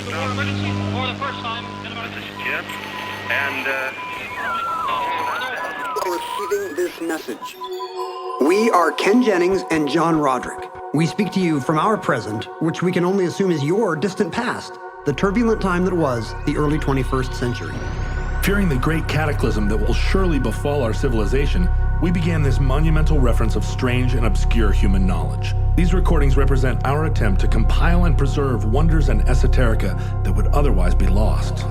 emergency for the first time in about This is Jim, and Receiving this message. We are Ken Jennings and John Roderick. We speak to you from our present, which we can only assume is your distant past, the turbulent time that was the early 21st century. Fearing the great cataclysm that will surely befall our civilization, we began this monumental reference of strange and obscure human knowledge. These recordings represent our attempt to compile and preserve wonders and esoterica that would otherwise be lost.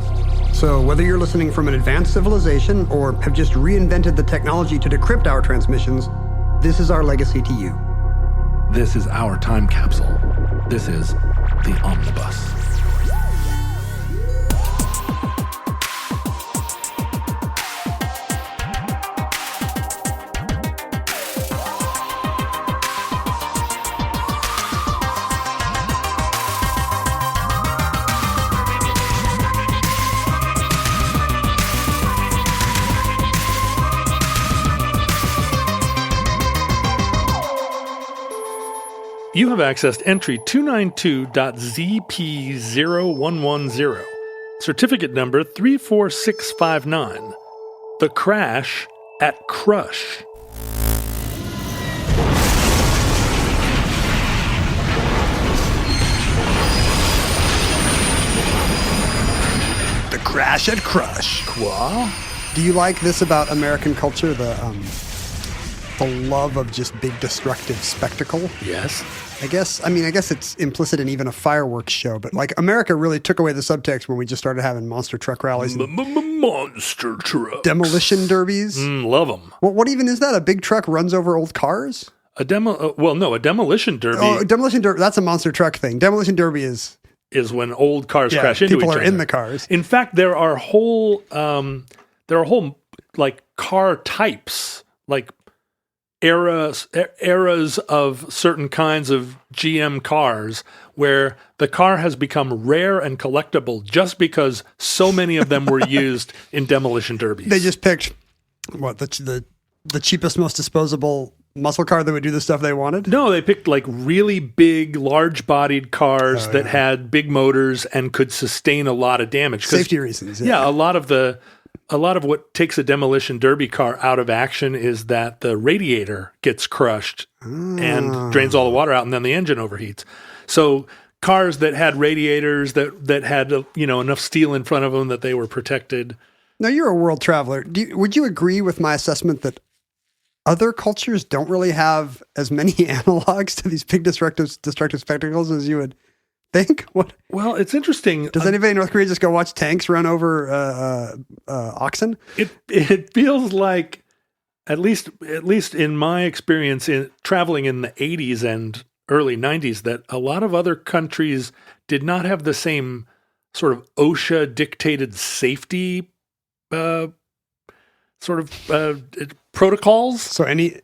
So whether you're listening from an advanced civilization or have just reinvented the technology to decrypt our transmissions, this is our legacy to you. This is our time capsule. This is the Omnibus. You have accessed entry 292.ZP0110, certificate number 34659, The Crash at Crush. The Crash at Crush. Quoi? Do you like this about American culture, the love of just big destructive spectacle? Yes. I guess it's implicit in even a fireworks show, but like America really took away the subtext when we just started having monster truck rallies and Monster trucks. demolition derbies. Love them. Well, what even is that? A big truck runs over old cars? A demolition derby Oh, demolition derby, that's a monster truck thing. Demolition derby is when old cars crash into each other. People are in the cars. In fact, there are whole like car types, like eras of certain kinds of GM cars where the car has become rare and collectible just because so many of them were used in demolition derbies. They just picked the cheapest, most disposable muscle car that would do the stuff they wanted? No, they picked like really big, large-bodied cars that had big motors and could sustain a lot of damage. Safety reasons. Yeah, a lot of what takes a demolition derby car out of action is that the radiator gets crushed and drains all the water out, and then the engine overheats. So cars that had radiators that had enough steel in front of them that they were protected. Now, you're a world traveler. Would you agree with my assessment that other cultures don't really have as many analogs to these big destructive spectacles as you would think? What? Well, it's interesting. Does anybody in North Korea just go watch tanks run over oxen? It feels like, at least in my experience in traveling in the 80s and early 90s, that a lot of other countries did not have the same sort of OSHA dictated safety protocols. So any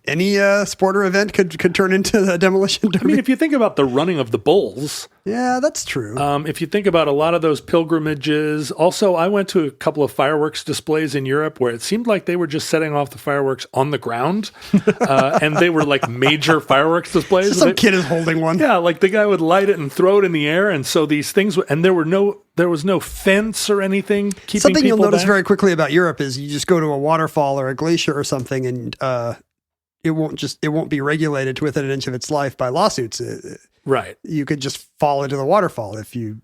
sport or event could turn into a demolition derby? I mean, if you think about the running of the bulls. Yeah, that's true. If you think about a lot of those pilgrimages. Also, I went to a couple of fireworks displays in Europe where it seemed like they were just setting off the fireworks on the ground. And they were like major fireworks displays. Some kid is holding one. Yeah, like the guy would light it and throw it in the air. And so these things, and there was no fence or anything keeping Something people you'll notice back. very quickly about Europe is you just go to a waterfall or a glacier or something, and it won't be regulated to within an inch of its life by lawsuits. Right. You could just fall into the waterfall if you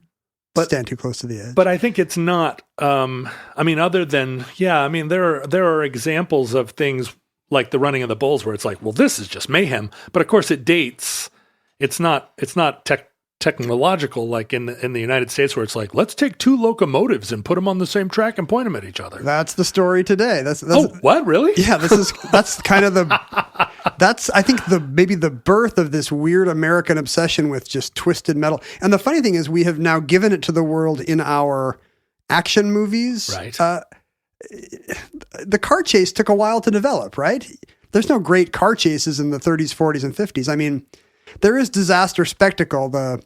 stand too close to the edge. But I think it's not. Other than there are examples of things like the running of the bulls where it's like, well, this is just mayhem. But of course, it dates. It's not technological like in the United States where it's like, let's take two locomotives and put them on the same track and point them at each other. That's the story today. That's what, really? Yeah, that's kind of I think maybe the birth of this weird American obsession with just twisted metal. And the funny thing is we have now given it to the world in our action movies. Right. The car chase took a while to develop, right? There's no great car chases in the 30s, 40s, and 50s. I mean, there is disaster spectacle, the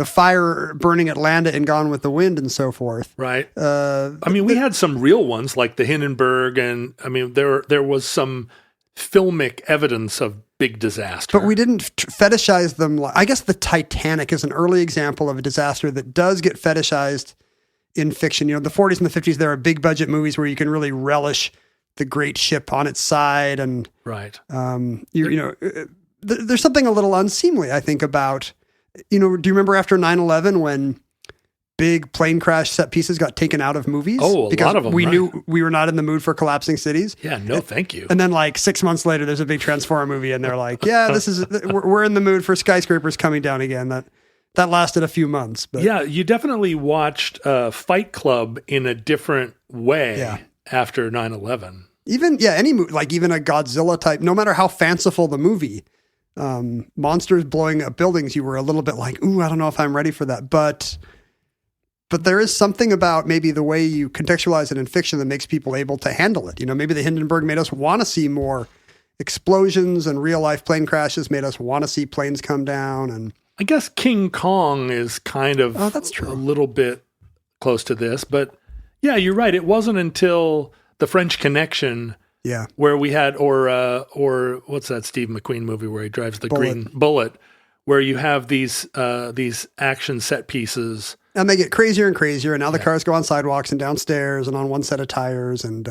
fire burning Atlanta and Gone with the Wind and so forth. Right. We had some real ones like the Hindenburg, and there was some filmic evidence of big disaster. But we didn't fetishize them. I guess the Titanic is an early example of a disaster that does get fetishized in fiction. The 40s and the 50s, there are big budget movies where you can really relish the great ship on its side. And right. There's something a little unseemly, I think, about, do you remember after 9/11 when big plane crash set pieces got taken out of movies? Oh, a lot of them. We knew we were not in the mood for collapsing cities. Yeah, no, thank you. And then 6 months later, there's a big Transformer movie and they're like, yeah, we're in the mood for skyscrapers coming down again. That lasted a few months. But yeah, you definitely watched Fight Club in a different way after 9/11. Even, any movie, even a Godzilla type, no matter how fanciful the movie, monsters blowing up buildings, you were a little bit like, ooh, I don't know if I'm ready for that. But there is something about maybe the way you contextualize it in fiction that makes people able to handle it. Maybe the Hindenburg made us want to see more explosions, and real life plane crashes made us want to see planes come down. And I guess King Kong is kind of that's true. A little bit close to this, but yeah, you're right. It wasn't until The French Connection, where we had, or what's that Steve McQueen movie where he drives the green Bullet, where you have these action set pieces. And they get crazier and crazier, and now the cars go on sidewalks and downstairs and on one set of tires, and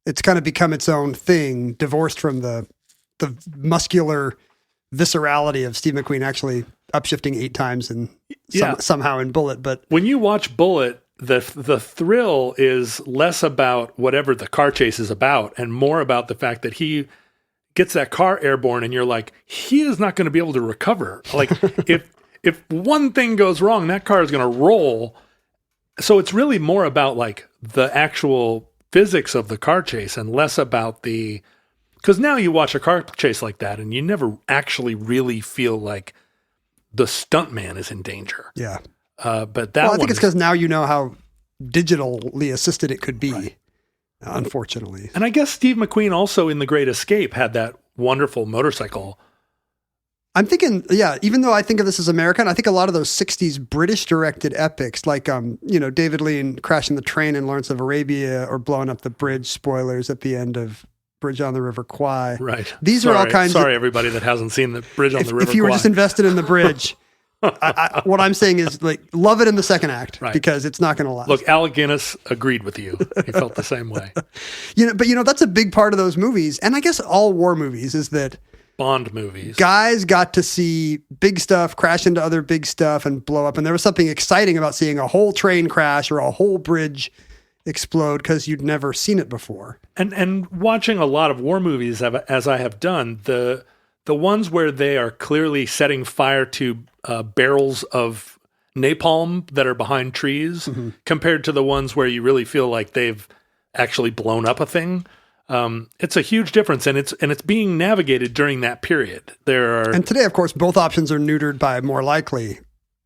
it's kind of become its own thing, divorced from the muscular viscerality of Steve McQueen actually upshifting 8 times and somehow in Bullet. But when you watch Bullet, the thrill is less about whatever the car chase is about and more about the fact that he gets that car airborne, and you're like, he is not going to be able to recover. If one thing goes wrong, that car is going to roll. So it's really more about the actual physics of the car chase and less about because now you watch a car chase like that and you never actually really feel like the stuntman is in danger. Yeah. But I think it's because now you know how digitally assisted it could be, unfortunately. And I guess Steve McQueen also in The Great Escape had that wonderful motorcycle. I'm thinking, even though I think of this as American, I think a lot of those 60s British-directed epics, David Lean crashing the train in Lawrence of Arabia or blowing up the bridge, spoilers at the end of Bridge on the River Kwai. Right. These are all kinds Sorry, everybody that hasn't seen the Bridge on the River Kwai. If you were just invested in the bridge, what I'm saying is, love it in the second act, because it's not going to last. Look, Alec Guinness agreed with you. He felt the same way. But that's a big part of those movies, and I guess all war movies, is that Bond movies. Guys got to see big stuff crash into other big stuff and blow up. And there was something exciting about seeing a whole train crash or a whole bridge explode because you'd never seen it before. And watching a lot of war movies, as I have done, the ones where they are clearly setting fire to barrels of napalm that are behind trees compared to the ones where you really feel like they've actually blown up a thing. It's a huge difference, and it's being navigated during that period. And today, of course, both options are neutered by more likely,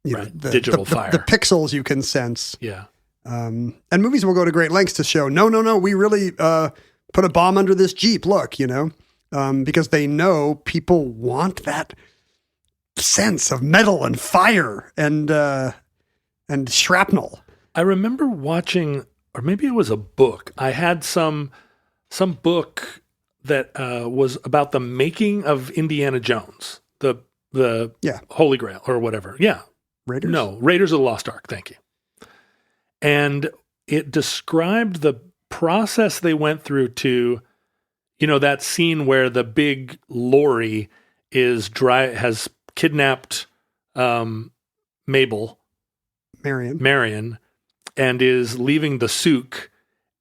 digital fire, the pixels you can sense. Yeah, and movies will go to great lengths to show no, we really put a bomb under this Jeep. Look, because they know people want that sense of metal and fire and shrapnel. I remember watching, or maybe it was a book. I had some book that was about the making of Indiana Jones, the Holy Grail or whatever. Yeah. Raiders? No, Raiders of the Lost Ark. Thank you. And it described the process they went through to, that scene where the big lorry has kidnapped Marion, and is leaving the souk,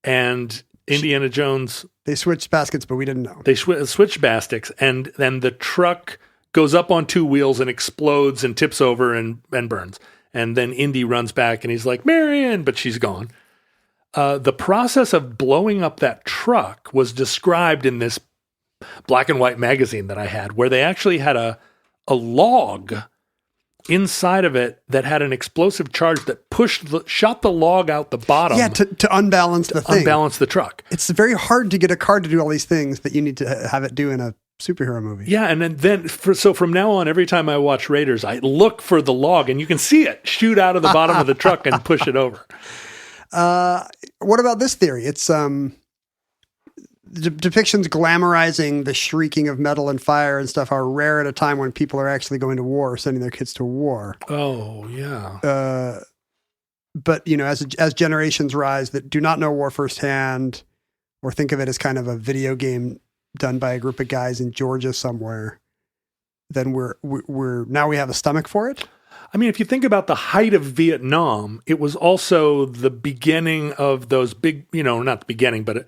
and Indiana Jones. They switched baskets, but we didn't know. They switched baskets, and then the truck goes up on 2 wheels and explodes and tips over and burns. And then Indy runs back and he's like, Marion, but she's gone. The process of blowing up that truck was described in this black and white magazine that I had, where they actually had a log inside of it that had an explosive charge that shot the log out the bottom. Yeah, to unbalance the thing. Unbalance the truck. It's very hard to get a car to do all these things that you need to have it do in a superhero movie. Yeah, and then from now on, every time I watch Raiders, I look for the log, and you can see it shoot out of the bottom of the truck and push it over. What about this theory? It's depictions glamorizing the shrieking of metal and fire and stuff are rare at a time when people are actually going to war or sending their kids to war. Oh, yeah. But, as generations rise that do not know war firsthand or think of it as kind of a video game done by a group of guys in Georgia somewhere, then now we have a stomach for it. I mean, if you think about the height of Vietnam, it was also the beginning of those big, not the beginning, but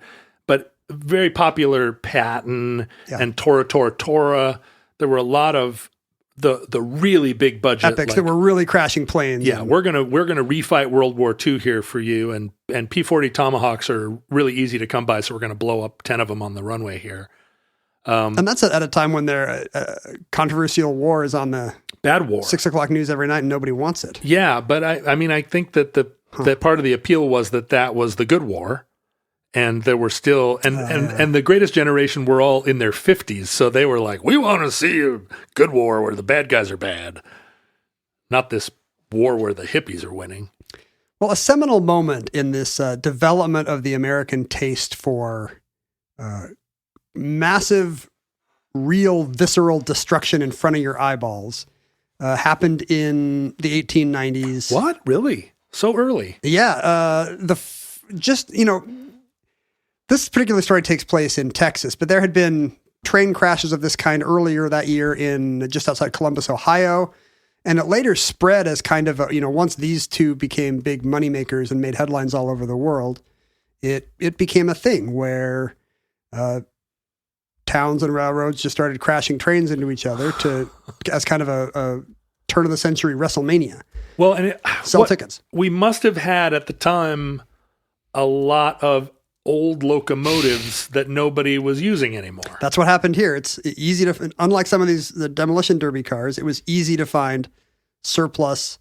very popular Patton and Tora Tora Tora. There were a lot of the really big budget epics that were really crashing planes. Yeah, we're gonna refight World War II here for you, and P-40 Tomahawks are really easy to come by, so we're gonna blow up 10 of them on the runway here. And that's at a time when their controversial war is on the bad war 6 o'clock news every night, and nobody wants it. Yeah, but I think that that part of the appeal was that was the good war, and there were still and the greatest generation were all in their 50s, so they were like, we want to see a good war where the bad guys are bad, not this war where the hippies are winning. Well, a seminal moment in this development of the American taste for massive, real, visceral destruction in front of your eyeballs happened in the 1890s. What? Really? So early? Yeah. This particular story takes place in Texas, but there had been train crashes of this kind earlier that year in just outside Columbus, Ohio. And it later spread as kind of once these two became big moneymakers and made headlines all over the world, it became a thing where towns and railroads just started crashing trains into each other as kind of a turn of the century WrestleMania. Well, and sell tickets. We must have had at the time a lot of old locomotives that nobody was using anymore. That's what happened here. It's easy to, unlike some of the demolition derby cars, it was easy to find surplus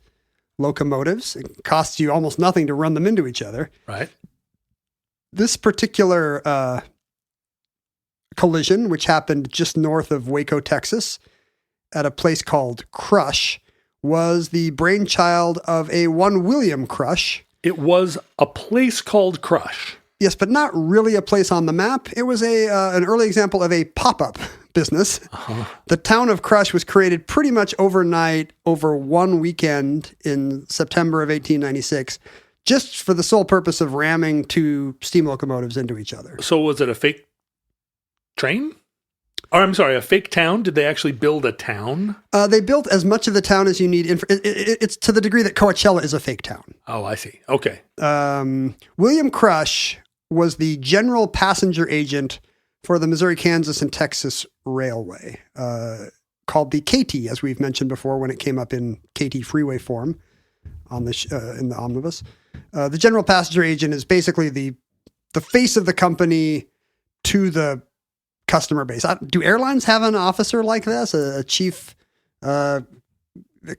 locomotives. It costs you almost nothing to run them into each other. Right. This particular collision, which happened just north of Waco, Texas, at a place called Crush, was the brainchild of one William Crush. It was a place called Crush. Yes, but not really a place on the map. It was an early example of a pop-up business. Uh-huh. The town of Crush was created pretty much overnight over one weekend in September of 1896, just for the sole purpose of ramming two steam locomotives into each other. So was it a fake train? Or I'm sorry, a fake town? Did they actually build a town? They built as much of the town as you need. It's to the degree that Coachella is a fake town. Oh, I see. Okay. William Crush was the general passenger agent for the Missouri, Kansas, and Texas Railway, called the KT, as we've mentioned before when it came up in KT freeway form on the in the omnibus. The general passenger agent is basically the face of the company to the customer base. Do airlines have an officer like this, a chief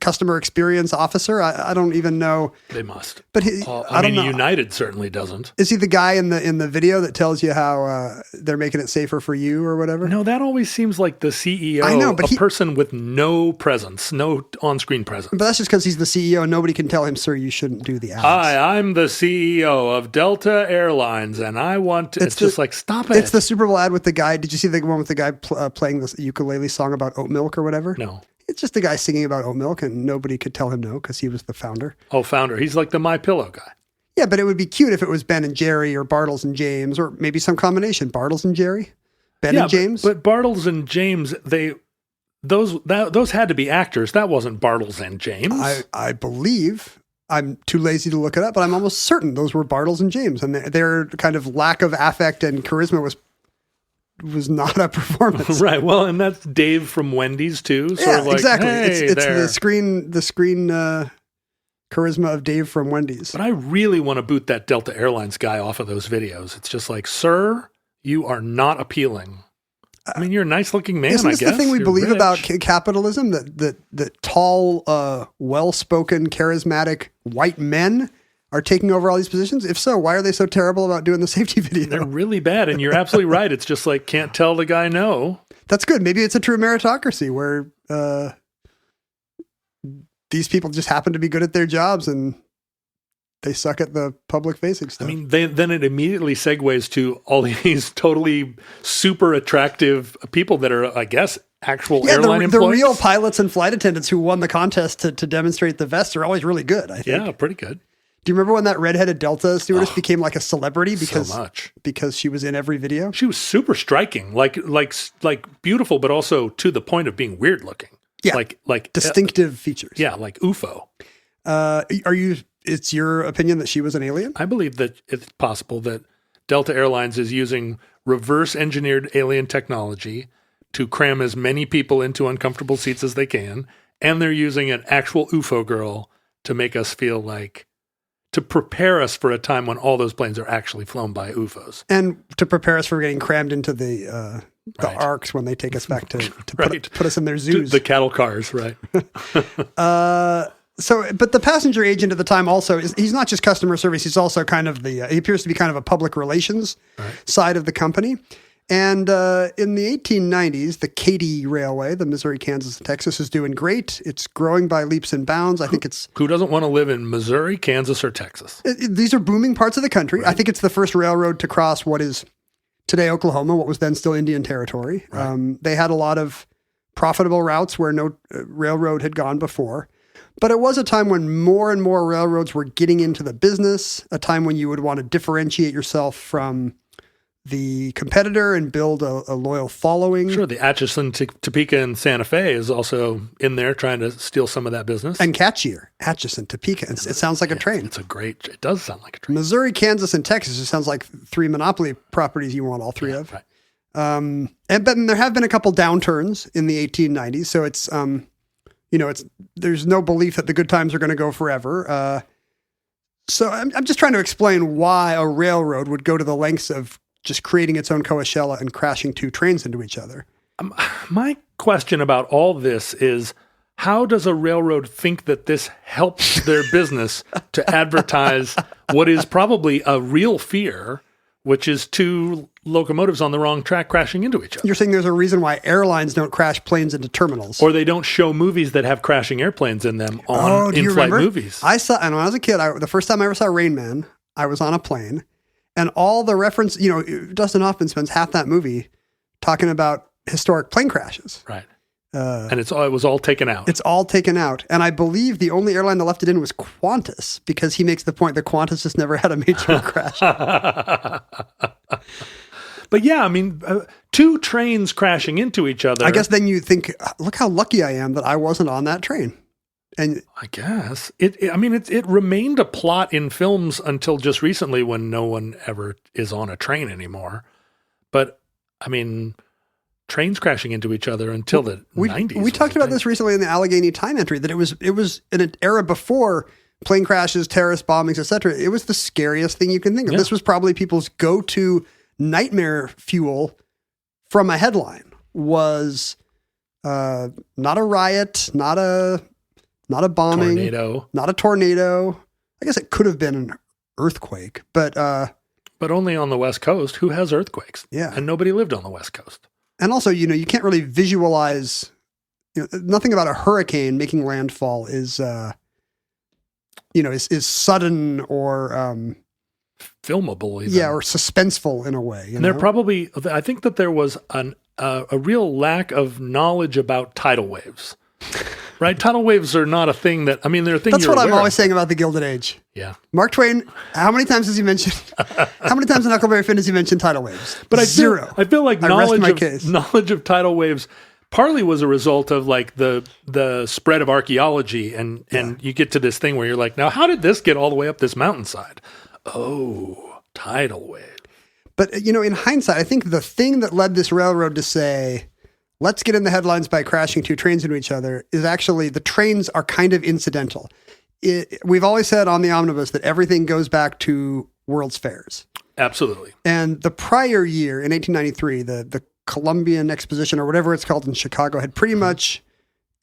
customer experience officer? I don't even know. They must. But I mean, United certainly doesn't. Is he the guy in the video that tells you how they're making it safer for you or whatever? No, that always seems like the CEO. I know, but person with no presence, no on-screen presence. But that's just because he's the CEO and nobody can tell him, sir, you shouldn't do the ads. Hi, I'm the CEO of Delta Airlines, and I want to... It's just like, stop it. It's the Super Bowl ad with the guy. Did you see the one with the guy playing this ukulele song about oat milk or whatever? No. It's just a guy singing about oat milk, and nobody could tell him no because he was the founder. Oh, founder. He's like the My Pillow guy. Yeah, but it would be cute if it was Ben and Jerry or Bartles and James, or maybe some combination. Bartles and Jerry? Ben and James? But Bartles and James, those had to be actors. That wasn't Bartles and James. I believe. I'm too lazy to look it up, but I'm almost certain those were Bartles and James, and their kind of lack of affect and charisma was not a performance. Right. Well, and that's Dave from Wendy's too. Sort of like, exactly. Hey, it's the screen charisma of Dave from Wendy's. But I really want to boot that Delta Airlines guy off of those videos. It's just like, sir, you are not appealing. I mean, you're a nice looking man, Isn't this I guess. The thing we you're believe rich. about capitalism, that tall, well-spoken, charismatic white men are taking over all these positions? If so, why are they so terrible about doing the safety video? They're really bad, and you're absolutely right. It's just like, can't tell the guy no. That's good. Maybe it's a true meritocracy where these people just happen to be good at their jobs, and they suck at the public facing stuff. I mean, then it immediately segues to all these totally super attractive people that are, I guess, actual airline the employees. real pilots and flight attendants who won the contest to demonstrate the vests are always really good, I think. Yeah, pretty good. Do you remember when that redheaded Delta stewardess became like a celebrity because she was in every video? She was super striking, like beautiful, but also to the point of being weird looking. Yeah, like distinctive features. Yeah, like UFO. It's your opinion that she was an alien? I believe that it's possible that Delta Airlines is using reverse engineered alien technology to cram as many people into uncomfortable seats as they can, and they're using an actual UFO girl to make us feel like, to prepare us for a time when all those planes are actually flown by UFOs. And to prepare us for getting crammed into the arcs when they take us back to put us in their zoos. The cattle cars, right. But the passenger agent at the time also, he's not just customer service, he's also kind of he appears to be kind of a public relations side of the company. And in the 1890s, the Katy Railway, the Missouri, Kansas, and Texas, is doing great. It's growing by leaps and bounds. I think it's... Who doesn't want to live in Missouri, Kansas, or Texas? These are booming parts of the country. Right. I think it's the first railroad to cross what is today Oklahoma, what was then still Indian Territory. Right. They had a lot of profitable routes where no railroad had gone before. But it was a time when more and more railroads were getting into the business, a time when you would want to differentiate yourself from the competitor and build a loyal following. Sure, the Atchison, Topeka, and Santa Fe is also in there trying to steal some of that business. And catchier, Atchison, Topeka. It sounds like a train. It does sound like a train. Missouri, Kansas, and Texas, it sounds like three monopoly properties you want all three of. Right. But there have been a couple downturns in the 1890s, so it's, there's no belief that the good times are going to go forever. So I'm just trying to explain why a railroad would go to the lengths of just creating its own Coachella and crashing two trains into each other. My question about all this is, how does a railroad think that this helps their business to advertise what is probably a real fear, which is two locomotives on the wrong track crashing into each other? You're saying there's a reason why airlines don't crash planes into terminals. Or they don't show movies that have crashing airplanes in them on in-flight movies. And when I was a kid, the first time I ever saw Rain Man, I was on a plane. And all the reference, Dustin Hoffman spends half that movie talking about historic plane crashes. Right. And it was all taken out. It's all taken out. And I believe the only airline that left it in was Qantas, because he makes the point that Qantas just never had a major crash. But yeah, I mean, two trains crashing into each other. I guess then you think, look how lucky I am that I wasn't on that train. And I guess it remained a plot in films until just recently, when no one ever is on a train anymore. But I mean, trains crashing into each other until the 90s. We talked about this recently in the Allegheny Time entry, that it was in an era before plane crashes, terrorist bombings, etc. It was the scariest thing you can think of. Yeah. This was probably people's go-to nightmare fuel from a headline. Was not a riot, not a bombing, not a tornado. I guess it could have been an earthquake, but only on the West Coast. Who has earthquakes? Yeah. And nobody lived on the West Coast. And also, you can't really visualize, nothing about a hurricane making landfall is sudden or filmable even. Yeah, or suspenseful in a way. And I think that there was a real lack of knowledge about tidal waves. Right? Tidal waves are not a thing they're a thing That's what I'm always saying about the Gilded Age. Yeah. Mark Twain, how many times in Huckleberry Finn has he mentioned tidal waves? But zero. I feel like knowledge of tidal waves partly was a result of like the spread of archaeology and you get to this thing where you're like, now how did this get all the way up this mountainside? Oh, tidal wave. But in hindsight, I think the thing that led this railroad to say, let's get in the headlines by crashing two trains into each other, is actually the trains are kind of incidental. We've always said on the omnibus that everything goes back to World's Fairs. Absolutely. And the prior year, in 1893, the Columbian Exposition, or whatever it's called in Chicago, had pretty much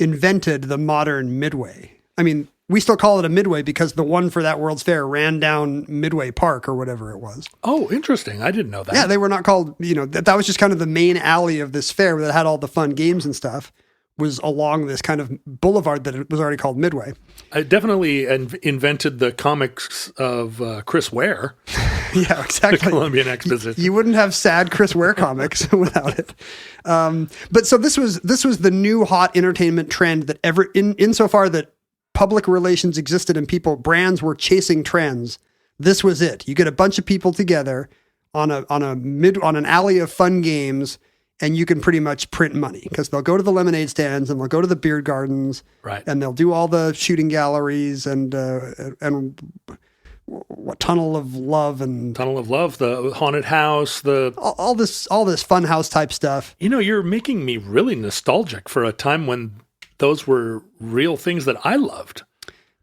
invented the modern Midway. I mean, we still call it a Midway because the one for that World's Fair ran down Midway Park or whatever it was. Oh, interesting. I didn't know that. Yeah, they were not called, that was just kind of the main alley of this fair that had all the fun games and stuff. was along this kind of boulevard that was already called Midway. I definitely invented the comics of Chris Ware, Yeah, the exactly. Columbian Exposition. You wouldn't have sad Chris Ware comics without it. But so this was the new hot entertainment trend that insofar that public relations existed and brands were chasing trends. This was it. You get a bunch of people together on an alley of fun games, and you can pretty much print money because they'll go to the lemonade stands and they'll go to the beer gardens, Right. and they'll do all the shooting galleries and what Tunnel of Love, the haunted house, all this fun house type stuff. You're making me really nostalgic for a time when those were real things that I loved.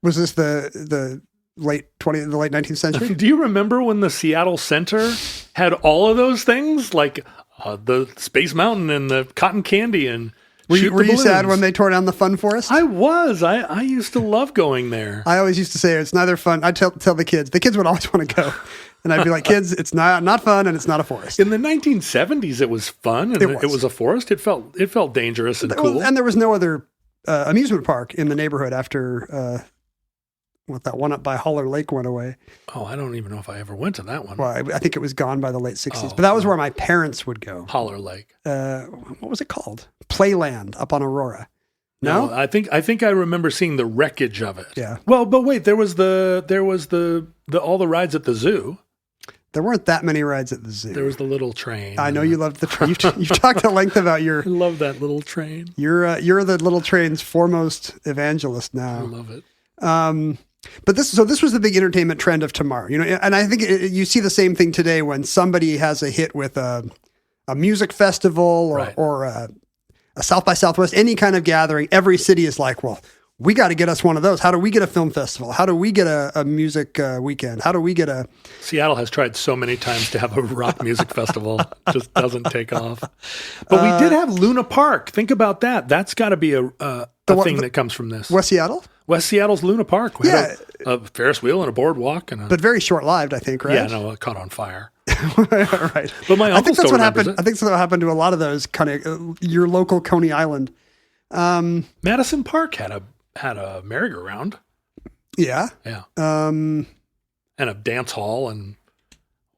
Was this the late 19th century? Do you remember when the Seattle Center had all of those things, like the Space Mountain and the cotton candy and Were you sad when they tore down the fun forest? I was. I used to love going there. I always used to say it's neither fun. I tell the kids would always want to go. And I'd be like, kids, it's not fun and it's not a forest. In the 1970s, it was fun and it was a forest. It felt dangerous and cool. And there was no other amusement park in the neighborhood after that one up by Holler Lake went away. Oh, I don't even know if I ever went to that one. Well, I think it was gone by the late 60s. But that was where my parents would go. Holler Lake. What was it called? Playland up on Aurora. No? I think I remember seeing the wreckage of it. Yeah. Well, but wait, there was the all the rides at the zoo. There weren't that many rides at the zoo. There was the little train. I know you loved the train. You've talked at length about I love that little train. You're the little train's foremost evangelist now. I love it. But this was the big entertainment trend of tomorrow, and I think you see the same thing today when somebody has a hit with a music festival or a South by Southwest, any kind of gathering. Every city is like, well, we got to get us one of those. How do we get a film festival? How do we get a music weekend? How do we get a... Seattle has tried so many times to have a rock music festival. Just doesn't take off. But we did have Luna Park. Think about that. That's got to be a thing that comes from this. West Seattle? West Seattle's Luna Park. We had a Ferris wheel and a boardwalk. But very short-lived, I think, right? Yeah, no, it caught on fire. Right. But my uncle I think that's still what remembers happened. it. I think that's what happened to a lot of those kind of your local Coney Island. Madison Park had a merry-go-round. Yeah. Yeah. And a dance hall and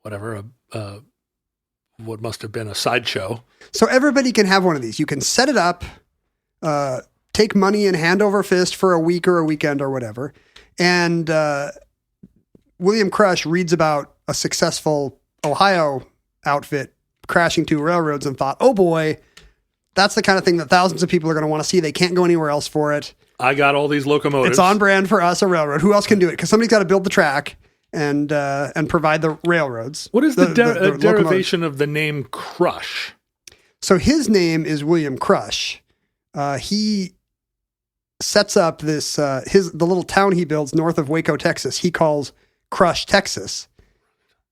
whatever, what must have been a sideshow. So everybody can have one of these. You can set it up, take money in hand over fist for a week or a weekend or whatever. And William Crush reads about a successful Ohio outfit crashing two railroads and thought, oh boy, that's the kind of thing that thousands of people are going to want to see. They can't go anywhere else for it. I got all these locomotives. It's on brand for us, a railroad. Who else can do it? Because somebody's got to build the track and provide the railroads. What is the derivation locomotives. of the name Crush? So his name is William Crush. He sets up this the little town he builds north of Waco, Texas. He calls Crush, Texas.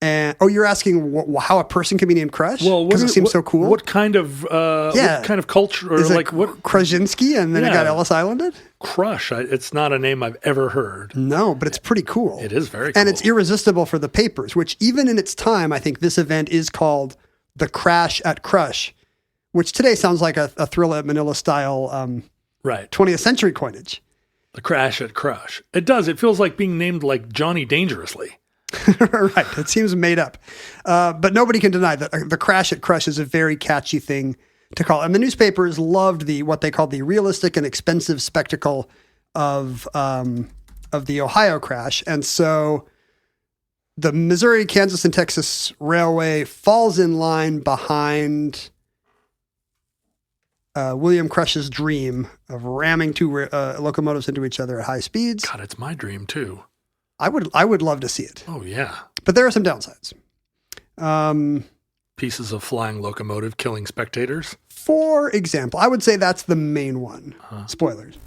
And you're asking how a person can be named Crush? Well, because it seems so cool. What kind of culture or is like it what Krasinski and then it got Ellis Islanded? Crush? It's not a name I've ever heard. No, but it's pretty cool. It is very cool. And it's irresistible for the papers, which even in its time, I think this event is called the Crash at Crush, which today sounds like a Thriller at Manila style right 20th century coinage. The Crash at Crush. It does. It feels like being named like Johnny Dangerously. Right. It seems made up. But nobody can deny that the Crash at Crush is a very catchy thing to call. And the newspapers loved what they called the realistic and expensive spectacle of the Ohio crash. And so the Missouri, Kansas, and Texas Railway falls in line behind William Crush's dream of ramming two locomotives into each other at high speeds. God, it's my dream too. I would love to see it. Oh yeah. But there are some downsides. Pieces of flying locomotive killing spectators. For example, I would say that's the main one. Spoilers.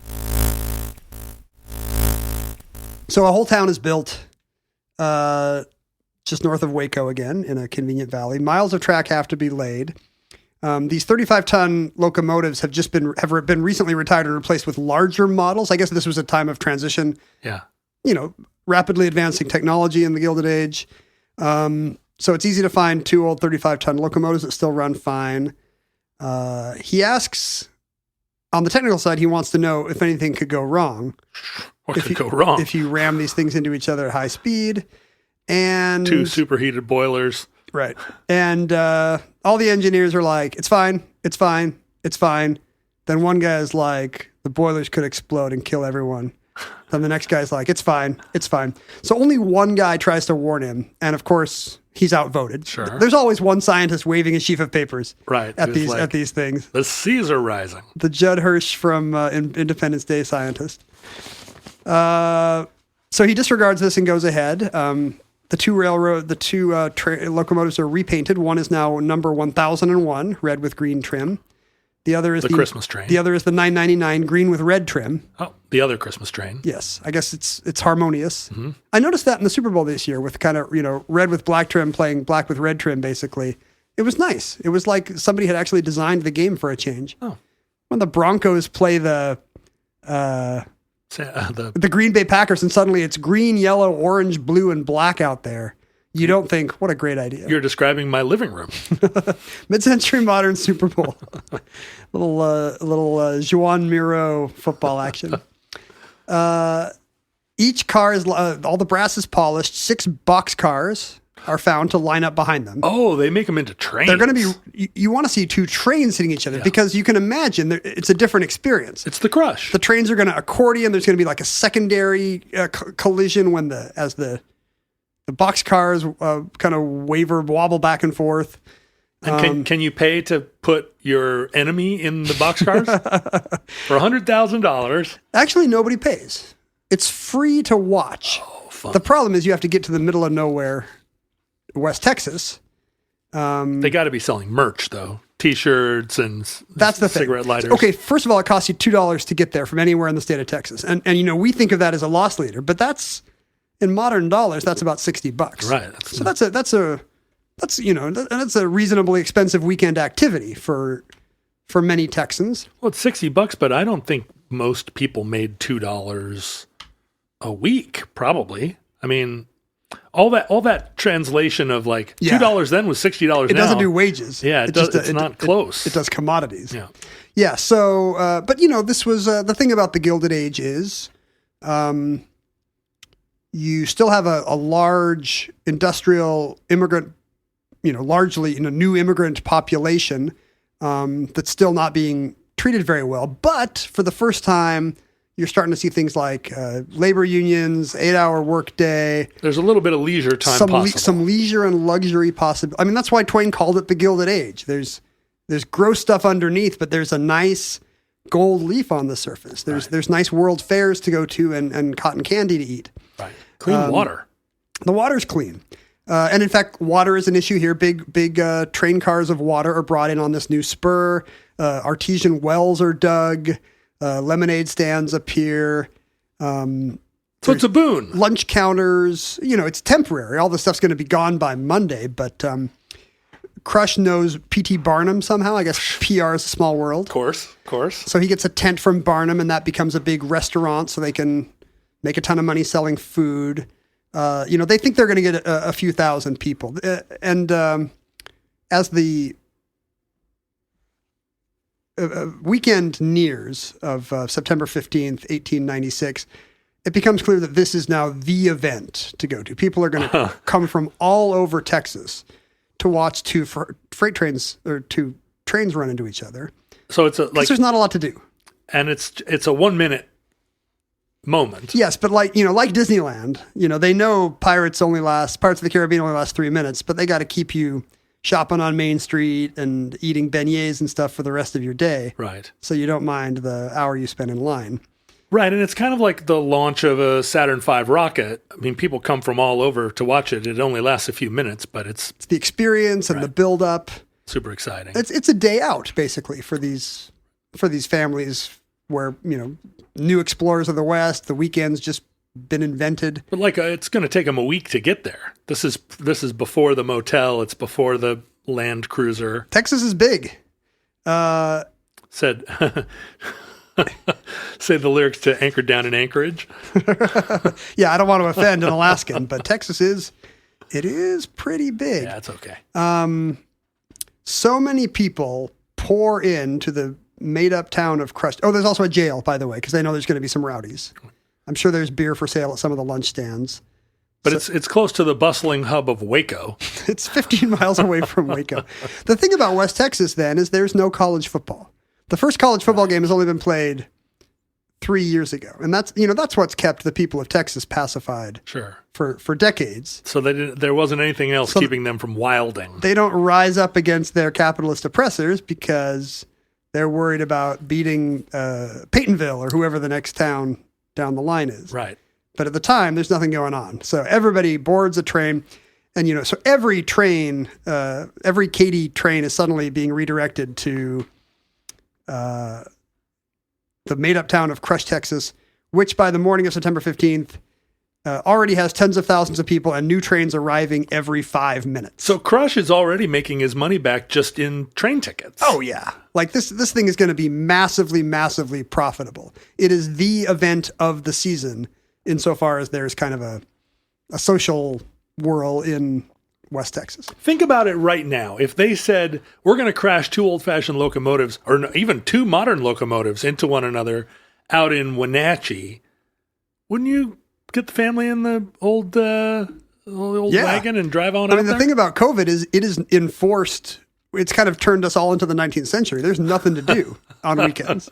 So a whole town is built just north of Waco again in a convenient valley. Miles of track have to be laid. These 35-ton locomotives have been recently retired and replaced with larger models. I guess this was a time of transition. Yeah. Rapidly advancing technology in the Gilded Age. So it's easy to find two old 35-ton locomotives that still run fine. He asks on the technical side, he wants to know if anything could go wrong. What could go wrong? If you ram these things into each other at high speed. And 2 superheated boilers. Right. And all the engineers are like, it's fine, it's fine, it's fine. Then one guy is like, the boilers could explode and kill everyone. Then the next guy's like, it's fine, it's fine. So only one guy tries to warn him. And of course, he's outvoted. Sure. There's always one scientist waving a sheaf of papers at these things. The seas are rising. The Judd Hirsch from Independence Day scientist. So he disregards this and goes ahead. The two locomotives are repainted. One is now number 1001, red with green trim. The other is the Christmas train. The other is the 999, green with red trim. Oh, the other Christmas train. Yes, I guess it's harmonious. Mm-hmm. I noticed that in the Super Bowl this year with kind of, red with black trim playing black with red trim, basically. It was nice. It was like somebody had actually designed the game for a change. Oh. When the Broncos play the Green Bay Packers and suddenly it's green, yellow, orange, blue, and black out there, you don't think, what a great idea. You're describing my living room. Mid-century modern Super Bowl. little Joan Miro football action. Each car is, all the brass is polished. 6 box cars are found to line up behind them. Oh, they make them into trains. They're going to be, you want to see 2 trains hitting each other because you can imagine it's a different experience. It's the crush. The trains are going to accordion. There's going to be like a secondary collision when as the box cars kind of wobble back and forth. And can you pay to put your enemy in the boxcars for $100,000? Actually, nobody pays. It's free to watch. Oh, fun. The problem is you have to get to the middle of nowhere, West Texas. They got to be selling merch, though. T-shirts and that's the cigarette lighters. Okay, first of all, it costs you $2 to get there from anywhere in the state of Texas. And we think of that as a loss leader, but that's, in modern dollars, that's about $60. Right. That's a reasonably expensive weekend activity for many Texans. Well, it's $60, but I don't think most people made $2 a week. Probably. I mean, all that translation of like $2 then was $60 now. It doesn't do wages. Yeah, it's not close. It does commodities. Yeah. Yeah. So, but this was the thing about the Gilded Age is, you still have a large industrial immigrant, largely new immigrant population that's still not being treated very well. But for the first time, you're starting to see things like labor unions, 8-hour workday. There's a little bit of leisure time possible. Some leisure and luxury possible. I mean, that's why Twain called it the Gilded Age. There's gross stuff underneath, but there's a nice gold leaf on the surface. There's nice world fairs to go to and cotton candy to eat. Right. Clean water. The water's clean. And in fact, water is an issue here. Big train cars of water are brought in on this new spur. Artesian wells are dug. Lemonade stands appear. So it's a boon. Lunch counters. It's temporary. All this stuff's going to be gone by Monday. But Crush knows P.T. Barnum somehow. I guess PR is a small world. Of course. So he gets a tent from Barnum, and that becomes a big restaurant so they can make a ton of money selling food. They think they're going to get a few thousand people. And as the weekend nears of September 15th, 1896, it becomes clear that this is now the event to go to. People are going to come from all over Texas to watch 2 freight trains or 2 trains run into each other. So it's there's not a lot to do. And it's a 1-minute moment. Yes, but like Disneyland, they know Pirates of the Caribbean only last 3 minutes, but they got to keep you shopping on Main Street and eating beignets and stuff for the rest of your day. Right. So you don't mind the hour you spend in line. Right, and it's kind of like the launch of a Saturn V rocket. I mean, people come from all over to watch it. It only lasts a few minutes, but it's the experience and the build-up. Super exciting. It's a day out, basically, for these families where, new explorers of the West, the weekend's just been invented. But it's going to take them a week to get there. This is before the motel. It's before the land cruiser. Texas is big. Say the lyrics to Anchored Down in Anchorage. Yeah, I don't want to offend an Alaskan, but Texas is pretty big. Yeah, it's okay. So many people pour into the made-up town of crushed. Oh, there's also a jail, by the way, because they know there's going to be some rowdies. I'm sure there's beer for sale at some of the lunch stands. But it's close to the bustling hub of Waco. It's 15 miles away from Waco. The thing about West Texas, then, is there's no college football. The first college football game has only been played 3 years ago. And that's what's kept the people of Texas pacified for decades. So there wasn't anything else keeping them from wilding. They don't rise up against their capitalist oppressors because they're worried about beating Peytonville or whoever the next town down the line is. Right. But at the time, there's nothing going on. So everybody boards a train. And, so every train, every Katy train is suddenly being redirected to the made-up town of Crush, Texas, which by the morning of September 15th already has tens of thousands of people and new trains arriving every 5 minutes. So Crush is already making his money back just in train tickets. Oh, yeah. Like this thing is going to be massively, massively profitable. It is the event of the season insofar as there's kind of a social whirl in West Texas. Think about it right now. If they said, we're going to crash 2 old-fashioned locomotives, or no, even 2 modern locomotives into one another out in Wenatchee, wouldn't you get the family in the old wagon and drive on out the there? thing about COVID is it is enforced. It's kind of turned us all into the 19th century. There's nothing to do on weekends.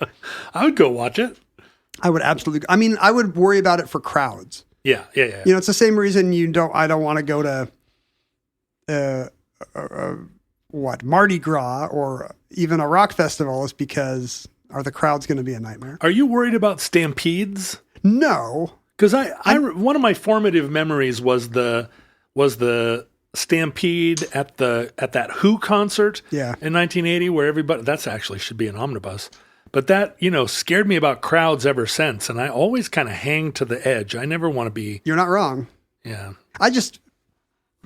I would go watch it. I would absolutely. I would worry about it for crowds. Yeah. It's the same reason I don't want to go to Mardi Gras or even a rock festival, is because are the crowds going to be a nightmare? Are you worried about stampedes? No. Because I one of my formative memories was the stampede at that Who concert in 1980, where everybody, that's actually should be an omnibus. But that, scared me about crowds ever since. And I always kind of hang to the edge. I never want to be. You're not wrong. Yeah. I just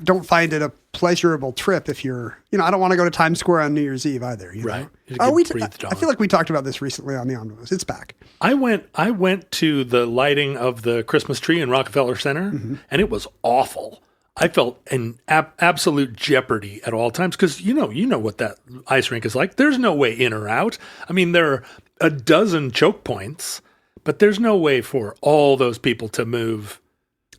don't find it a pleasurable trip if you're, I don't want to go to Times Square on New Year's Eve either. Right. I feel like we talked about this recently on the Omnibus. It's back. I went to the lighting of the Christmas tree in Rockefeller Center, and it was awful. I felt in absolute jeopardy at all times because you know what that ice rink is like. There's no way in or out. I mean, there are a dozen choke points, but there's no way for all those people to move.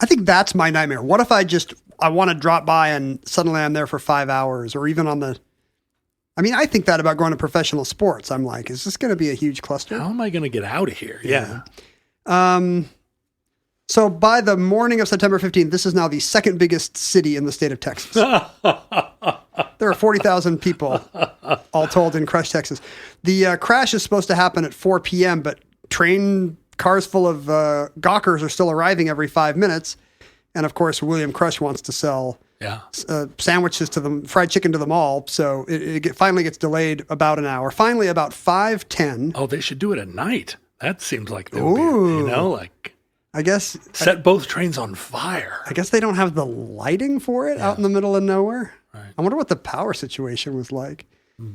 I think that's my nightmare. What if I want to drop by and suddenly I'm there for 5 hours, or even on the. I mean, I think that about going to professional sports. I'm like, is this going to be a huge cluster? How am I going to get out of here? Yeah. So by the morning of September 15th, this is now the second biggest city in the state of Texas. There are 40,000 people all told in Crush, Texas. The crash is supposed to happen at 4 p.m., but train cars full of gawkers are still arriving every 5 minutes. And of course, William Crush wants to sell sandwiches to them, fried chicken to them all. So it finally gets delayed about an hour. Finally, about 5:10. Oh, they should do it at night. That seems like they would be, like... I guess set both trains on fire. I guess they don't have the lighting for it out in the middle of nowhere. Right. I wonder what the power situation was like.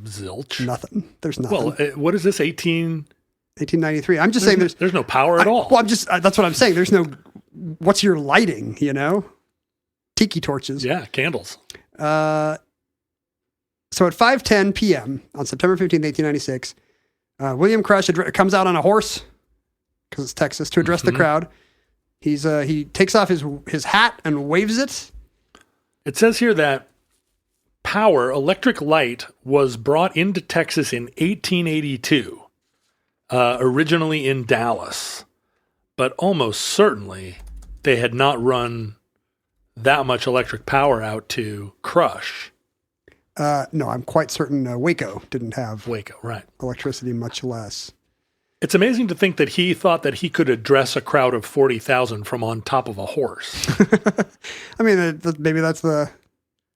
Zilch. Nothing. There's nothing. Well, what is this? 1893. I'm just saying there's no power at all. Well, that's what I'm saying. There's no. What's your lighting? Tiki torches. Yeah, candles. So at 5:10 p.m. on September 15th, 1896, William Crush comes out on a horse because it's Texas to address the crowd. He takes off his hat and waves it. It says here that electric light was brought into Texas in 1882, originally in Dallas, but almost certainly they had not run that much electric power out to Crush. No, I'm quite certain Waco didn't have right. electricity, much less. It's amazing to think that he thought that he could address a crowd of 40,000 from on top of a horse. I mean, maybe that's the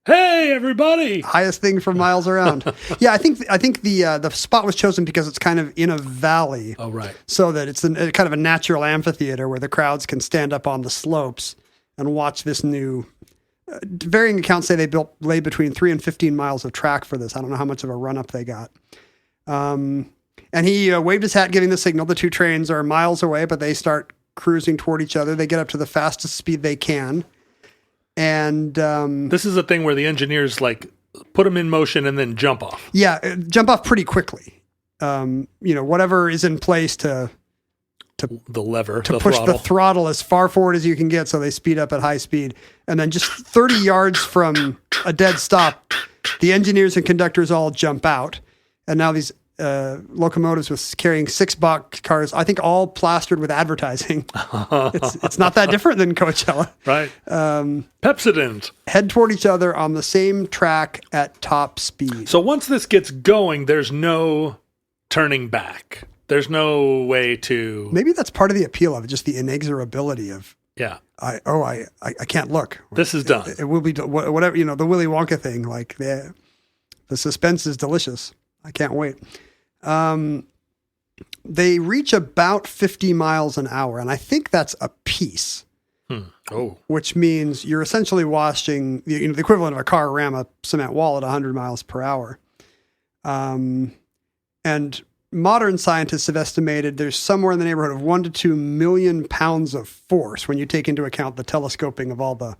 hey, everybody, highest thing for miles around. Yeah, I think the spot was chosen because it's kind of in a valley. Oh, right. So that it's kind of a natural amphitheater where the crowds can stand up on the slopes and watch this new. Varying accounts say they laid between 3 and 15 miles of track for this. I don't know how much of a run up they got. And he waved his hat, giving the signal. The two trains are miles away, but they start cruising toward each other. They get up to the fastest speed they can. And this is a thing where the engineers put them in motion and then jump off. Yeah, jump off pretty quickly. whatever is in place to The lever, to the push throttle. the throttle as far forward as you can get, so they speed up at high speed. And then just 30 yards from a dead stop, the engineers and conductors all jump out. And now these locomotives was carrying 6 boxcars, I think all plastered with advertising. It's not that different than Coachella. Right. Pepsodent. Head toward each other on the same track at top speed. So once this gets going, there's no turning back. There's no way to... Maybe that's part of the appeal of it, just the inexorability of, Yeah. I can't look. This is done. It will be, whatever, the Willy Wonka thing, like the suspense is delicious. I can't wait. They reach about 50 miles an hour, and I think that's a piece. Oh. Which means you're essentially washing the equivalent of a car ram a cement wall at 100 miles per hour. And modern scientists have estimated there's somewhere in the neighborhood of 1 to 2 million pounds of force when you take into account the telescoping of all the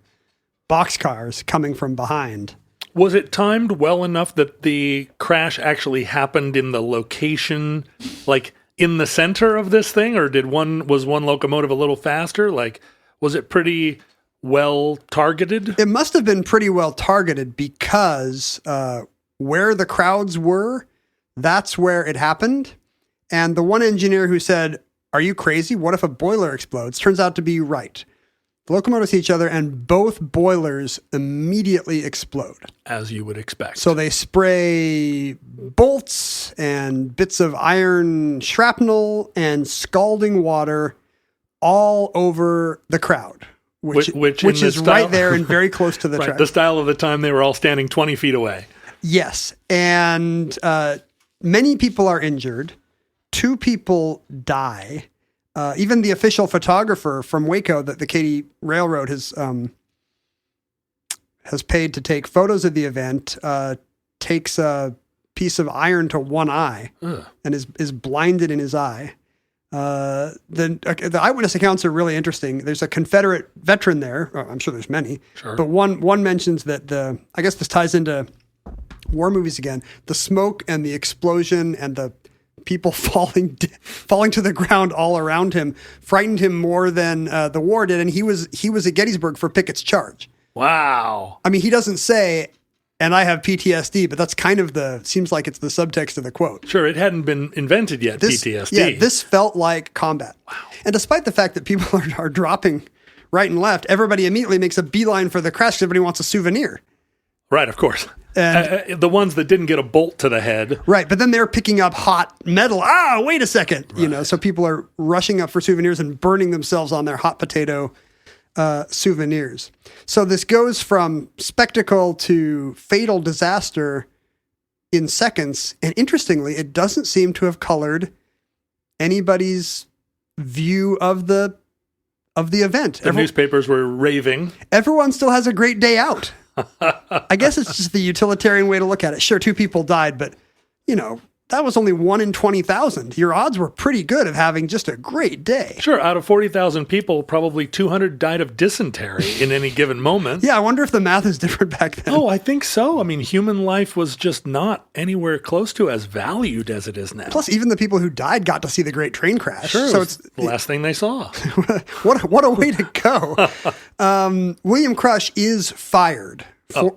boxcars coming from behind. Was it timed well enough that the crash actually happened in the location, like in the center of this thing, or was one locomotive a little faster? Like, was it pretty well targeted? It must have been pretty well targeted because where the crowds were, that's where it happened. And the one engineer who said, "Are you crazy? What if a boiler explodes?" turns out to be right. The locomotives see each other and both boilers immediately explode. As you would expect. So they spray bolts and bits of iron shrapnel and scalding water all over the crowd, which is right there and very close to the track. The style of the time they were all standing 20 feet away. Yes. And many people are injured. 2 people die. Even the official photographer from Waco that the Katy Railroad has paid to take photos of the event takes a piece of iron to one eye and is blinded in his eye. The eyewitness accounts are really interesting. There's a Confederate veteran there. I'm sure there's many, but one mentions that I guess this ties into war movies again. The smoke and the explosion and the people falling to the ground all around him frightened him more than the war did, and he was at Gettysburg for Pickett's charge. Wow. I mean, he doesn't say, "And I have PTSD," but that's kind of seems like it's the subtext of the quote. Sure, it hadn't been invented yet, PTSD. Yeah, this felt like combat. Wow. And despite the fact that people are dropping right and left, everybody immediately makes a beeline for the crash because everybody wants a souvenir. Right, of course. And the ones that didn't get a bolt to the head. Right, but then they're picking up hot metal. Wait a second. Right. So people are rushing up for souvenirs and burning themselves on their hot potato souvenirs. So this goes from spectacle to fatal disaster in seconds. And interestingly, it doesn't seem to have colored anybody's view of the event. The newspapers were raving. Everyone still has a great day out. I guess it's just the utilitarian way to look at it. Sure, 2 people died, but that was only 1 in 20,000. Your odds were pretty good of having just a great day. Sure, out of 40,000 people, probably 200 died of dysentery in any given moment. Yeah, I wonder if the math is different back then. Oh, I think so. I mean, human life was just not anywhere close to as valued as it is now. Plus, even the people who died got to see the great train crash. Sure, so it's the last thing they saw. What a way to go. William Crush is fired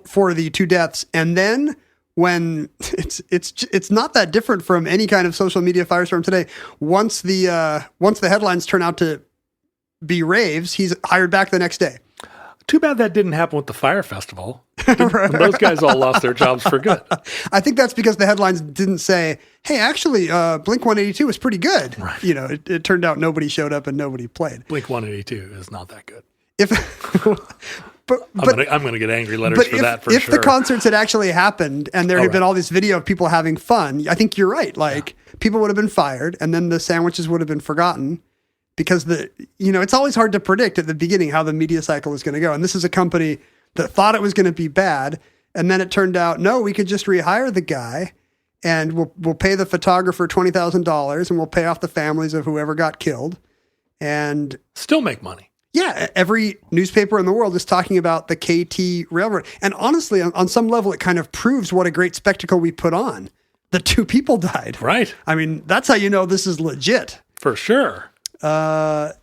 for the 2 deaths, and then when it's not that different from any kind of social media firestorm today. Once the headlines turn out to be raves, he's hired back the next day. Too bad that didn't happen with the Fire Festival. Those guys all lost their jobs for good. I think that's because the headlines didn't say, "Hey, actually, Blink-182 was pretty good." Right. It turned out nobody showed up and nobody played. Blink-182 is not that good. I'm going to get angry letters for that for sure. If the concerts had actually happened and there had been all this video of people having fun, I think you're right. People would have been fired and then the sandwiches would have been forgotten because it's always hard to predict at the beginning how the media cycle is going to go. And this is a company that thought it was going to be bad. And then it turned out, no, we could just rehire the guy and we'll pay the photographer $20,000 and we'll pay off the families of whoever got killed and still make money. Yeah, every newspaper in the world is talking about the KT Railroad. And honestly, on some level, it kind of proves what a great spectacle we put on the two people died. Right. I mean, that's how you know this is legit. For sure. And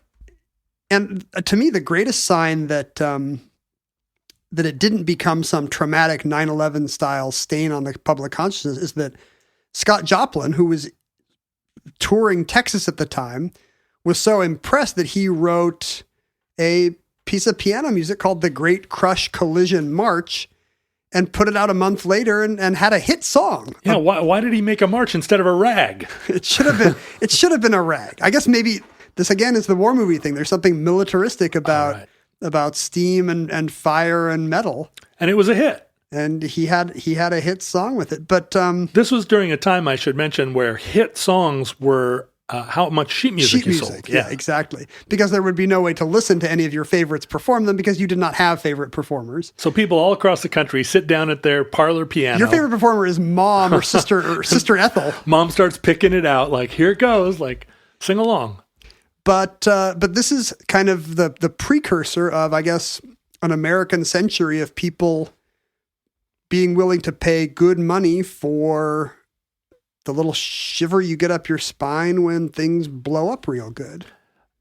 to me, the greatest sign that that it didn't become some traumatic 9/11 style stain on the public consciousness is that Scott Joplin, who was touring Texas at the time, was so impressed that he wrote a piece of piano music called The Great Crush Collision March and put it out a month later and had a hit song. Yeah, why did he make a march instead of a rag? It should have been a rag. I guess maybe this again is the war movie thing. There's something militaristic about steam and fire and metal. And it was a hit. And he had a hit song with it. But this was during a time, I should mention, where hit songs were how much sheet music you sold. Yeah, exactly. Because there would be no way to listen to any of your favorites perform them because you did not have favorite performers. So people all across the country sit down at their parlor piano. Your favorite performer is Mom or Sister Ethel. Mom starts picking it out, like, here it goes, like, sing along. But this is kind of the precursor of, I guess, an American century of people being willing to pay good money for the little shiver you get up your spine when things blow up real good.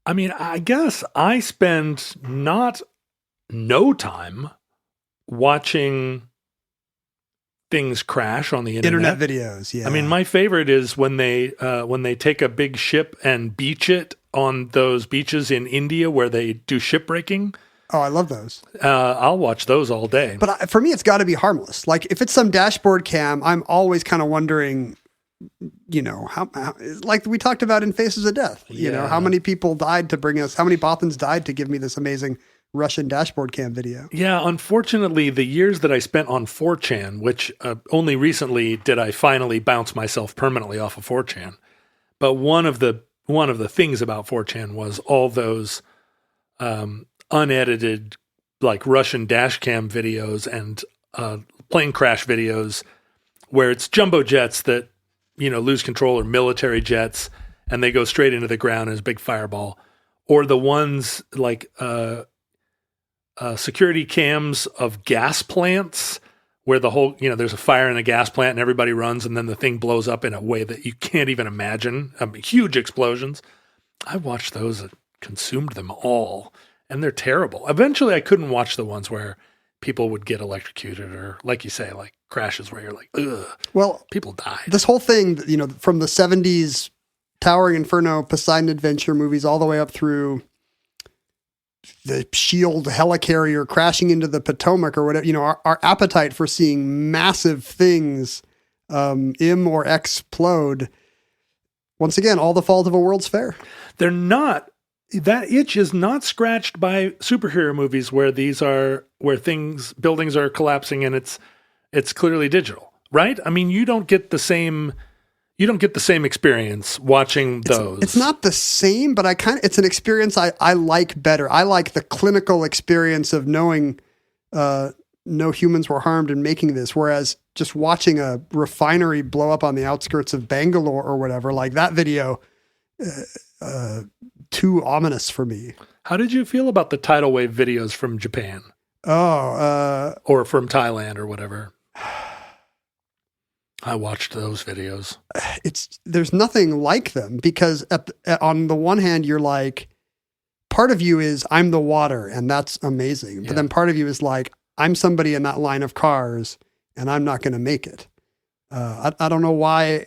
I mean, I guess I spend no time watching things crash on the internet. Videos, yeah. I mean, my favorite is when they take a big ship and beach it on those beaches in India where they do shipbreaking. Oh, I love those. I'll watch those all day. But for me, it's got to be harmless. Like if it's some dashboard cam, I'm always kind of wondering, you know, how like we talked about in Faces of Death, you know, how many people died to bring us, how many Bothans died to give me this amazing Russian dashboard cam video. Yeah, unfortunately, the years that I spent on 4chan, which only recently did I finally bounce myself permanently off of 4chan. But one of the things about 4chan was all those unedited, like Russian dash cam videos and plane crash videos where it's jumbo jets that, you know, lose control, or military jets, and they go straight into the ground as a big fireball. Or the ones like security cams of gas plants where the whole, you know, there's a fire in a gas plant and everybody runs and then the thing blows up in a way that you can't even imagine. Huge explosions. I watched those and consumed them all. And they're terrible. Eventually, I couldn't watch the ones where people would get electrocuted or, like you say, like crashes where you're like, ugh. Well, people died. This whole thing, you know, from the 70s Towering Inferno, Poseidon Adventure movies all the way up through the Shield helicarrier crashing into the Potomac or whatever, you know, our appetite for seeing massive things or explode. Once again, all the fault of a World's Fair. They're not. That itch is not scratched by superhero movies where buildings are collapsing and it's clearly digital, right? I mean, you don't get the same experience watching those. It's not the same, but it's an experience I like better. I like the clinical experience of knowing no humans were harmed in making this, whereas just watching a refinery blow up on the outskirts of Bangalore or whatever, like that video, too ominous for me. How did you feel about the tidal wave videos from Japan? Or from Thailand or whatever? I watched those videos. There's nothing like them because on the one hand, you're like, part of you is I'm the water and that's amazing. But then part of you is like, I'm somebody in that line of cars and I'm not going to make it. I don't know why.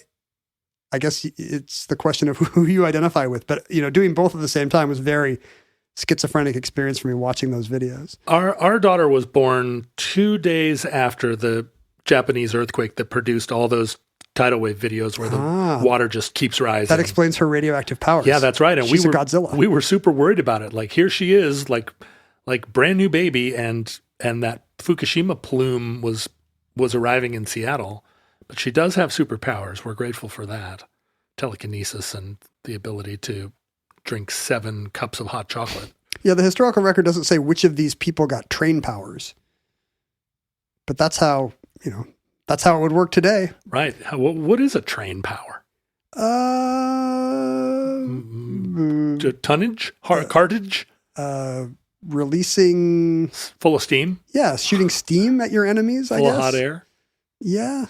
I guess it's the question of who you identify with, but you know, doing both at the same time was very schizophrenic experience for me watching those videos. Our daughter was born 2 days after the Japanese earthquake that produced all those tidal wave videos where the water just keeps rising. That explains her radioactive powers. Yeah, that's right. And she's a Godzilla. We were super worried about it. Like here she is, like brand new baby, and that Fukushima plume was arriving in Seattle. But she does have superpowers. We're grateful for that. Telekinesis and the ability to drink 7 cups of hot chocolate. Yeah, the historical record doesn't say which of these people got train powers. But that's how it would work today. Right. What is a train power? Tonnage? Cartage? Releasing... Full of steam? Yeah, shooting steam at your enemies, I guess. Full of hot air? Yeah,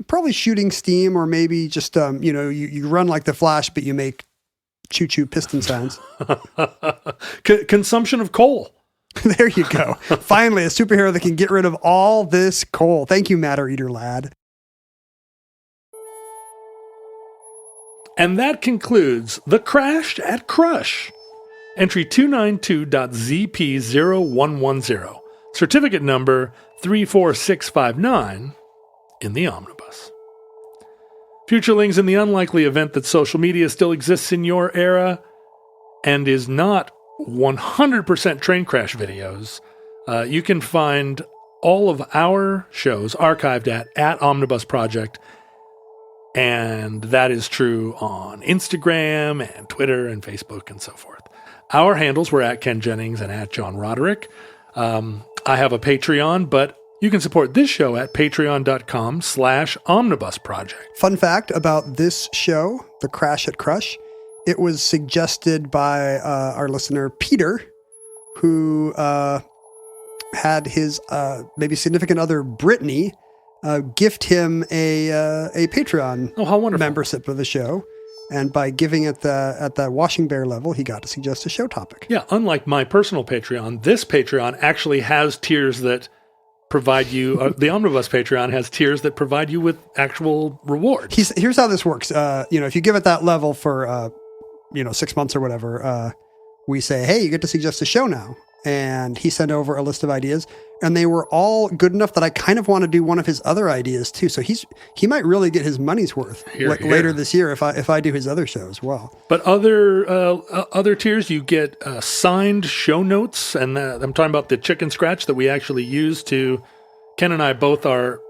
probably shooting steam, or maybe just you run like the Flash, but you make choo-choo piston sounds. Consumption of coal. There you go. Finally, a superhero that can get rid of all this coal. Thank you, Matter Eater Lad. And that concludes the Crash at Crush. Entry 292.ZP0110. Certificate number 34659 in the omnibus. Futurelings, in the unlikely event that social media still exists in your era and is not 100% train crash videos, you can find all of our shows archived at Omnibus Project. And that is true on Instagram and Twitter and Facebook and so forth. Our handles were at Ken Jennings and at John Roderick. I have a Patreon, but you can support this show at patreon.com/omnibus project. Fun fact about this show, The Crash at Crush, it was suggested by our listener, Peter, who had his maybe significant other, Brittany, gift him a Patreon how wonderful. membership of the show. And by giving it at the Washing Bear level, he got to suggest a show topic. Yeah, unlike my personal Patreon, this Patreon actually has tiers that provide you, the Omnibus Patreon has tiers that provide you with actual rewards. Here's how this works. If you give it that level for, 6 months or whatever, we say, hey, you get to suggest a show now. And he sent over a list of ideas, and they were all good enough that I kind of want to do one of his other ideas too. So he might really get his money's worth later this year if I do his other show as well. But other tiers, you get signed show notes, and I'm talking about the chicken scratch that we actually use to. Ken and I both are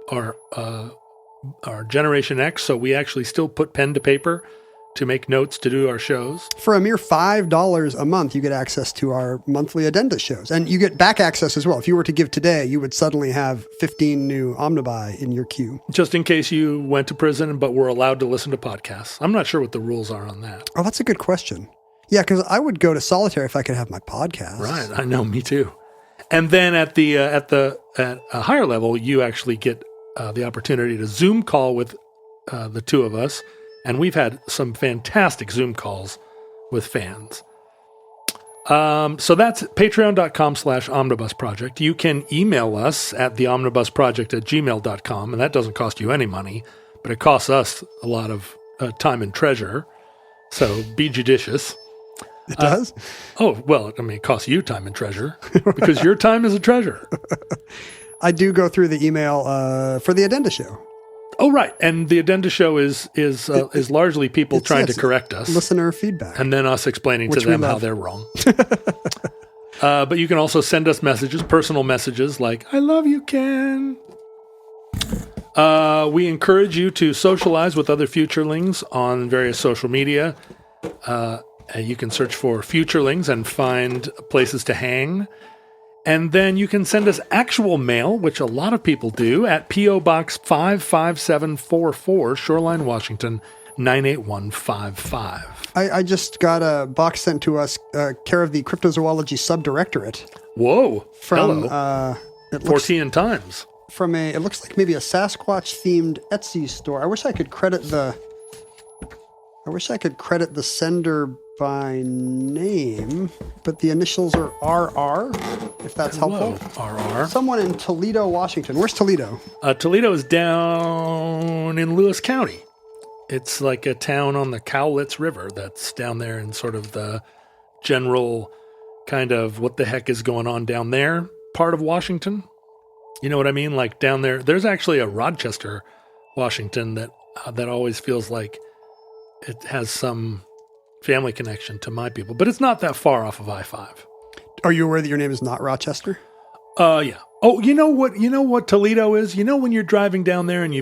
Generation X, so we actually still put pen to paper to make notes to do our shows. For a mere $5 a month, you get access to our monthly addenda shows. And you get back access as well. If you were to give today, you would suddenly have 15 new omnibi in your queue. Just in case you went to prison but were allowed to listen to podcasts. I'm not sure what the rules are on that. Oh, that's a good question. Yeah, because I would go to solitary if I could have my podcast. Right, I know, me too. And then at a higher level, you actually get the opportunity to Zoom call with the two of us. And we've had some fantastic Zoom calls with fans. So that's patreon.com/omnibus project. You can email us at theomnibusproject@gmail.com, and that doesn't cost you any money, but it costs us a lot of time and treasure. So be judicious. It does? It costs you time and treasure because your time is a treasure. I do go through the email for the addenda show. Oh, right. And the addenda show is largely people trying to correct us. Listener feedback. And then us explaining to them how they're wrong. But you can also send us messages, personal messages like, I love you, Ken. We encourage you to socialize with other Futurelings on various social media. You can search for Futurelings and find places to hang. And then you can send us actual mail, which a lot of people do, at P.O. Box 55744, Shoreline, Washington, 98155. I just got a box sent to us, care of the Cryptozoology Subdirectorate. Whoa. From, hello. 14 times. From it looks like maybe a Sasquatch-themed Etsy store. I wish I could credit the sender by name, but the initials are RR, if that's helpful. RR. Someone in Toledo, Washington. Where's Toledo? Toledo is down in Lewis County. It's like a town on the Cowlitz River that's down there in sort of the general kind of what the heck is going on down there part of Washington. You know what I mean? Like down there, there's actually a Rochester, Washington that always feels like it has some family connection to my people, but it's not that far off of I-5. Are you aware that your name is not Rochester? Yeah. Oh, you know what Toledo is? You know when you're driving down there and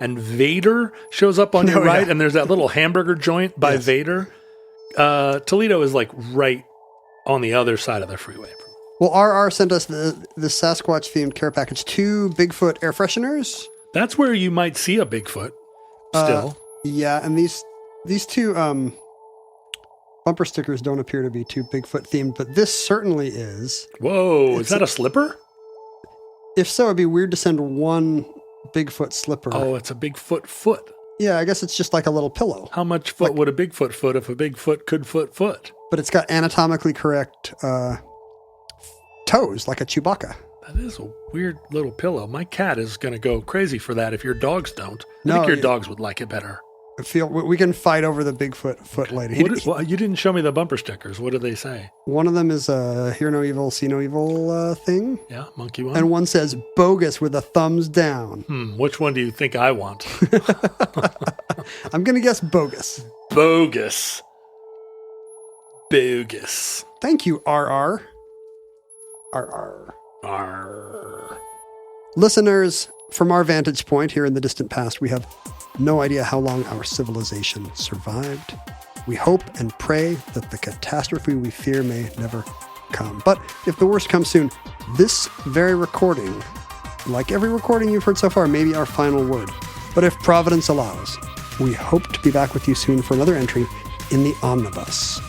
and Vader shows up on your right, and there's that little hamburger joint by Vader? Toledo is like right on the other side of the freeway. Well, RR sent us the Sasquatch-themed care package, 2 Bigfoot air fresheners. That's where you might see a Bigfoot still. Yeah, and these 2 bumper stickers don't appear to be too Bigfoot themed, but this certainly is. Whoa, is that a slipper? If so, it'd be weird to send one Bigfoot slipper. Oh, it's a Bigfoot foot. Yeah, I guess it's just like a little pillow. How much foot would a Bigfoot foot if a Bigfoot could foot? But it's got anatomically correct toes, like a Chewbacca. That is a weird little pillow. My cat is going to go crazy for that if your dogs don't. I No, think your yeah. dogs would like it better. I feel we can fight over the Bigfoot foot lady. Well, you didn't show me the bumper stickers. What do they say? One of them is a hear no evil, see no evil thing. Yeah, monkey one. And one says bogus with a thumbs down. Which one do you think I want? I'm going to guess bogus. Bogus. Thank you, RR. RR. Arr. Listeners, from our vantage point here in the distant past, we have no idea how long our civilization survived. We hope and pray that the catastrophe we fear may never come. But if the worst comes soon, this very recording, like every recording you've heard so far, may be our final word. But if Providence allows, we hope to be back with you soon for another entry in the Omnibus.